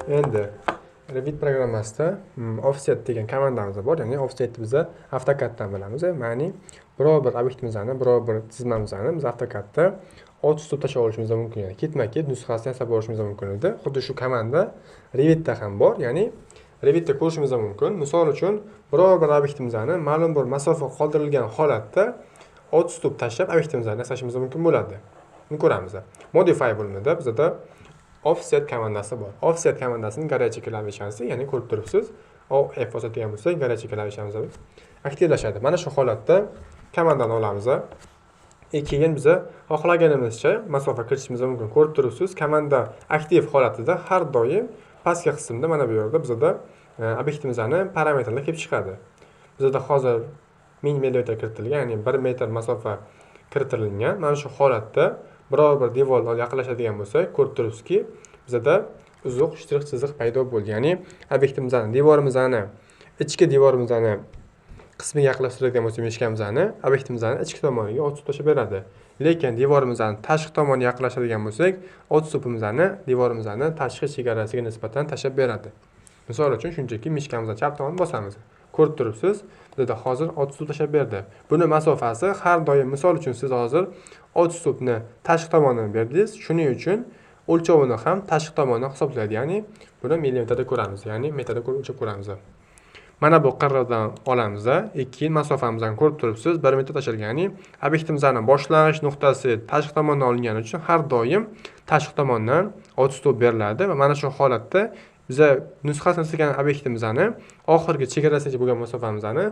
Endi Revit programmasida offset degan komandamiz bor. Ya'ni offset biza AutoCADdan bilamiz. Ya'ni biror bir obyektimizni, biror bir chizmamizni biz AutoCADda tutib tashlab olishimiz mumkin. Ya'ni ketma-ket nusxasini yasab olishimiz mumkin edi. Xuddi shu komanda Revitda ham bor. Ya'ni Revitda ko'rishimiz mumkin. Misol uchun, biror bir obyektimizni ma'lum bir masofa qoldirilgan holatda tutib tashlab obyektimizni yasashimiz mumkin bo'ladi. Buni ko'ramiz. Modify bo'limida bizda offset komandasi bor. Offset komandasining garajchi klavishasi, ya'ni ko'rib turibsiz, F bosadigan bo'lsak, garajchi klavishamiz aktivlashadi. Mana shu holatda komandani olamiz. Keyin biz xohlaganimizcha masofa kiritishimiz mumkin. Ko'rib turibsiz, komanda aktiv holatida har doim pastki qismda mana bu yerda bizda obyektimizning parametrlari kelib chiqadi. Bizda hozir 1000 mm kiritilgan, ya'ni 1 metr masofa kiritilgan. Mana shu holatda biror bir devorga yaqinlashadigan bo'lsak, ko'rib turibsizki, bizda uzuq shtrix chiziq paydo bo'ldi. Ya'ni obyektimizni, devorimizni, ichki devorimizni qismiga yaqinlashtiradigan bo'lsak, meshkamizni, obyektimizni ichki tomoniga tutib tashlab beradi. Lekin devorimizni tashqi tomoniga yaqinlashtiradigan bo'lsak, tutibimizni devorimizni tashqi chegarasiga nisbatan tashlab beradi. Misol uchun, shunchaki meshkamizni chap tomonini bosamiz. Ko'rib turibsiz, bizda hozir tutib tashlab berdi. Buni masofasi har doim, misol uchun siz hozir tutibni tashqi tomonidan berdingiz, shuning uchun o'lchovini ham tashqi tomonidan hisoblaydi. Ya'ni buni millimetrda ko'ramiz, ya'ni metrda o'lchab ko'ramiz. Mana bu qirradan olamiz. Keyin masofamizni ko'rib turibsiz, 1 metr tashalgan. Ya'ni obyektimizning boshlanish nuqtasi tashqi tomondan olingani uchun har doim tashqi tomondan tutib beriladi va mana shu holatda biza nusxasini chizgan obyektimizni oxirgi chegarasigacha bo'lgan masofamizni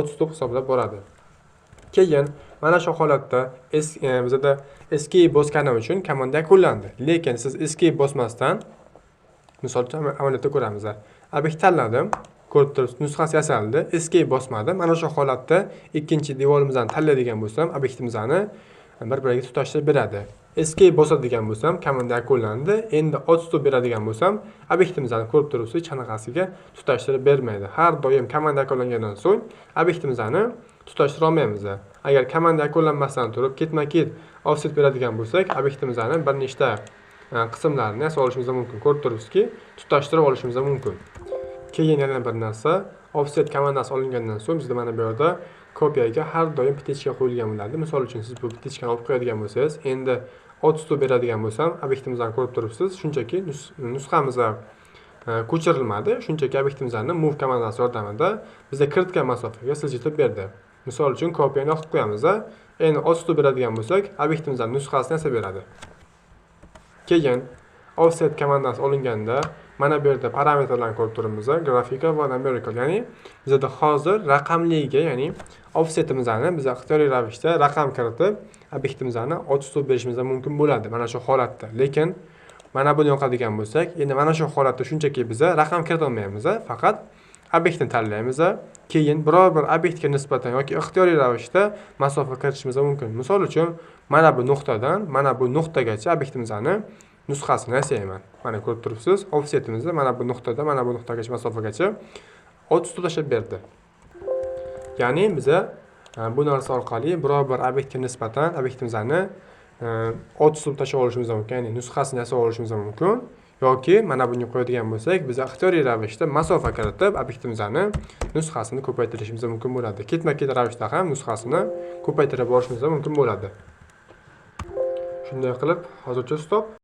tutib hisoblab boradi. Keyin mana shu holatda bizda escape bosgani uchun komanda yakunlandi. Lekin siz escape bosmasdan, misol uchun amaliyotda ko'ramiz. Obyekt tanladim, ko'rib turibsiz, nusxasi yasaldi, escape bosmadim. Mana shu holatda ikkinchi devorimizni tanlaydigan bo'lsam, obyektimizni bir-biriga tutashtirib beradi. Escape bosadigan bo'lsam, komanda yakunlandi. Endi tutib beradigan bo'lsam, obyektimizni ko'rib turibsiz, chanaqasiga tutashtirib bermaydi. Har doim komanda yakunlangandan so'ng obyektimizni tutashtira olmaymiz. Agar komanda yakunlanmasdan turib ketma-ket offset beradigan bo'lsak, obyektimizni bir nechta qismlarini yasab olishimiz mumkin. Ko'rib turibsizki, tutashtirib olishimiz mumkin. Keyin yana bir narsa, offset komandasi olingandan so'ng bizda mana bu yerda kopiyaga har doim pitichka qo'yilgan bo'ladi. Misol uchun siz bu pitichkani olib qo'yadigan bo'lsangiz, endi tutib beradigan bo'lsam, obyektimizni ko'rib turibsiz, shunchaki nusxamiz ko'chirilmadi, shunchaki obyektimizni move komandasi yordamida bizga kiritgan masofaga siljitib berdi. Misol uchun kopiyani yoqib qo'yamiz. Endi tutib beradigan bo'lsak, obyektimizning nusxasini yasab beradi. Keyin offset komandasi olinganda mana bu yerda parametrlarni ko'rib turibmiz. Grafika va numerical, ya'ni bizda hozir raqamliga, ya'ni offsetimizni biz ixtiyoriy ravishda raqam kiritib, obyektimizni tutib berishimiz mumkin bo'ladi mana shu holatda. Lekin mana buni yoqadigan bo'lsak, endi mana shu holatda shunchaki biz raqam kirita olmaymiz, faqat obyektni tanlaymiz. Keyin biror bir obyektga nisbatan yoki ixtiyoriy ravishda masofa kiritishimiz mumkin. Misol uchun, mana bu nuqtadan mana bu nuqtagacha obyektimizni nusxasini yasayman. Mana ko'rib turibsiz, offsetimizni mana bu nuqtada, mana bu nuqtagacha masofagacha tutib tashlab berdi. Ya'ni biz bu narsa orqali biror bir obyektga nisbatan obyektimizni tutib tashlab olishimiz mumkin, ya'ni nusxasini yasab olishimiz mumkin. Yoki mana buni qo'yadigan bo'lsak, biz ixtiyoriy ravishda masofa kiritib, obyektimizni nusxasini ko'paytirishimiz mumkin bo'ladi. Ketma-ket ravishda ham nusxasini ko'paytirib borishimiz mumkin bo'ladi. Shunday qilib, hozircha stop.